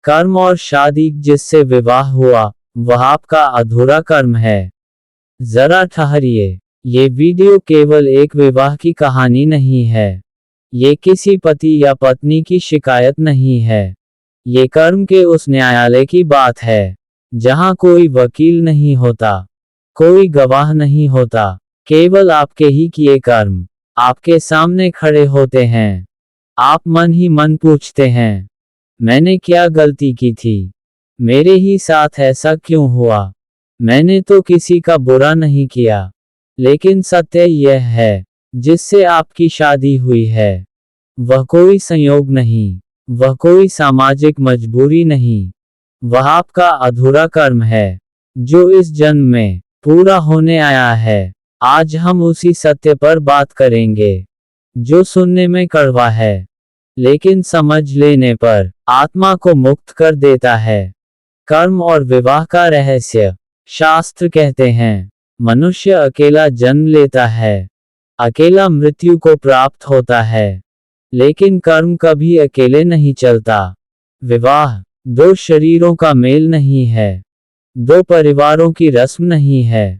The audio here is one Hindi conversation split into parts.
कर्म और शादी जिससे विवाह हुआ, वह आपका अधूरा कर्म है। जरा ठहरिए, ये वीडियो केवल एक विवाह की कहानी नहीं है। ये किसी पति या पत्नी की शिकायत नहीं है। ये कर्म के उस न्यायालय की बात है, जहां कोई वकील नहीं होता, कोई गवाह नहीं होता, केवल आपके ही किए कर्म आपके सामने खड़े होते हैं। आप मन ही मन पूछते हैं, मैंने क्या गलती की थी? मेरे ही साथ ऐसा क्यों हुआ? मैंने तो किसी का बुरा नहीं किया। लेकिन सत्य यह है, जिससे आपकी शादी हुई है, वह कोई संयोग नहीं, वह कोई सामाजिक मजबूरी नहीं, वह आपका अधूरा कर्म है, जो इस जन्म में पूरा होने आया है। आज हम उसी सत्य पर बात करेंगे, जो सुनने में कड़वा है, लेकिन समझ लेने पर आत्मा को मुक्त कर देता है। कर्म और विवाह का रहस्य। शास्त्र कहते हैं, मनुष्य अकेला जन्म लेता है, अकेला मृत्यु को प्राप्त होता है, लेकिन कर्म कभी अकेले नहीं चलता। विवाह दो शरीरों का मेल नहीं है, दो परिवारों की रस्म नहीं है।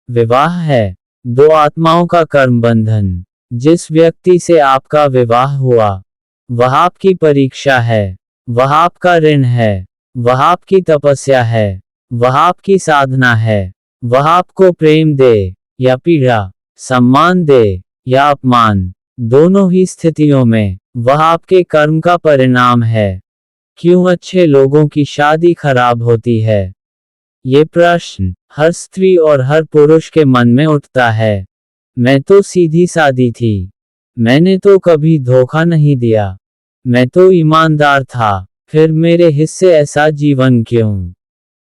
विवाह है दो आत्माओं का कर्म बंधन। जिस व्यक्ति से आपका विवाह हुआ, वह आपकी परीक्षा है, वह आपका ऋण है, वह आपकी तपस्या है, वह आपकी साधना है। वह आपको प्रेम दे या पीड़ा, सम्मान दे या अपमान, दोनों ही स्थितियों में वह आपके कर्म का परिणाम है। क्यों अच्छे लोगों की शादी खराब होती है? ये प्रश्न हर स्त्री और हर पुरुष के मन में उठता है। मैं तो सीधी सादी थी, मैंने तो कभी धोखा नहीं दिया, मैं तो ईमानदार था, फिर मेरे हिस्से ऐसा जीवन क्यों?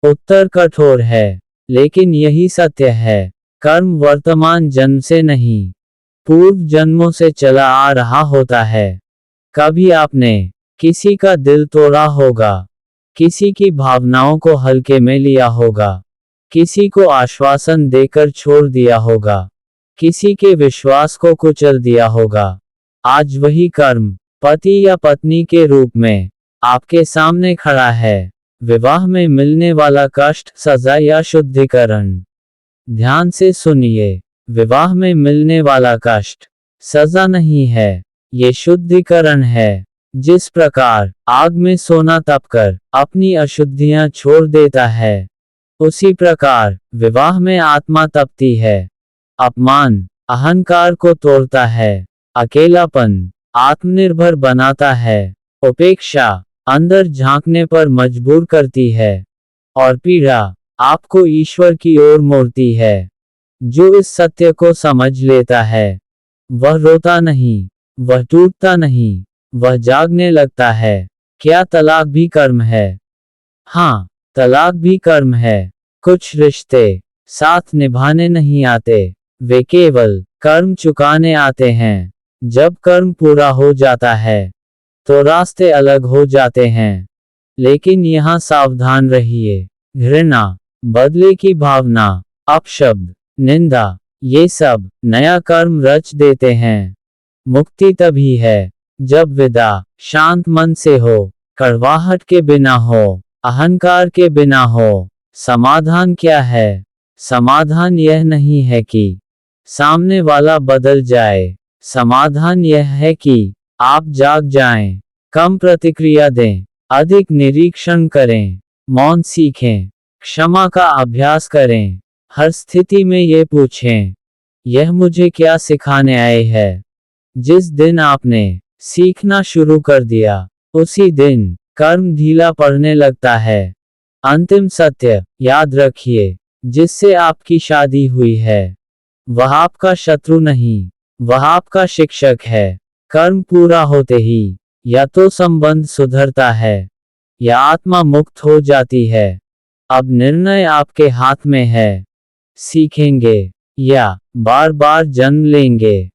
उत्तर कठोर है, लेकिन यही सत्य है। कर्म वर्तमान जन्म से नहीं, पूर्व जन्मों से चला आ रहा होता है। कभी आपने किसी का दिल तोड़ा होगा, किसी की भावनाओं को हल्के में लिया होगा, किसी को आश्वासन देकर छोड़ दिया होगा, किसी के विश्वास को कुचल दिया होगा। आज वही कर्म पति या पत्नी के रूप में आपके सामने खड़ा है। विवाह में मिलने वाला कष्ट, सजा या शुद्धिकरण। ध्यान से सुनिए, विवाह में मिलने वाला कष्ट सजा नहीं है, ये शुद्धिकरण है। जिस प्रकार आग में सोना तपकर अपनी अशुद्धियां छोड़ देता है, उसी प्रकार विवाह में आत्मा तपती है। अपमान अहंकार को तोड़ता है, अकेलापन आत्मनिर्भर बनाता है, उपेक्षा अंदर झांकने पर मजबूर करती है, और पीड़ा आपको ईश्वर की ओर मोड़ती है। जो इस सत्य को समझ लेता है, वह रोता नहीं, वह टूटता नहीं, वह जागने लगता है। क्या तलाक भी कर्म है? हाँ, तलाक भी कर्म है। कुछ रिश्ते साथ निभाने नहीं आते, वे केवल कर्म चुकाने आते हैं। जब कर्म पूरा हो जाता है, तो रास्ते अलग हो जाते हैं। लेकिन यहाँ सावधान रहिए, घृणा, बदले की भावना, अपशब्द, निंदा, ये सब नया कर्म रच देते हैं। मुक्ति तभी है जब विदा शांत मन से हो, कड़वाहट के बिना हो, अहंकार के बिना हो। समाधान क्या है? समाधान यह नहीं है कि सामने वाला बदल जाए, समाधान यह है कि आप जाग जाएं, कम प्रतिक्रिया दें, अधिक निरीक्षण करें, मौन सीखें, क्षमा का अभ्यास करें। हर स्थिति में ये पूछें, यह मुझे क्या सिखाने आए है? जिस दिन आपने सीखना शुरू कर दिया, उसी दिन कर्म ढीला पड़ने लगता है। अंतिम सत्य याद रखिए, जिससे आपकी शादी हुई है, वह आपका शत्रु नहीं, वह आपका शिक्षक है। कर्म पूरा होते ही या तो संबंध सुधरता है, या आत्मा मुक्त हो जाती है। अब निर्णय आपके हाथ में है। सीखेंगे या बार बार जन्म लेंगे।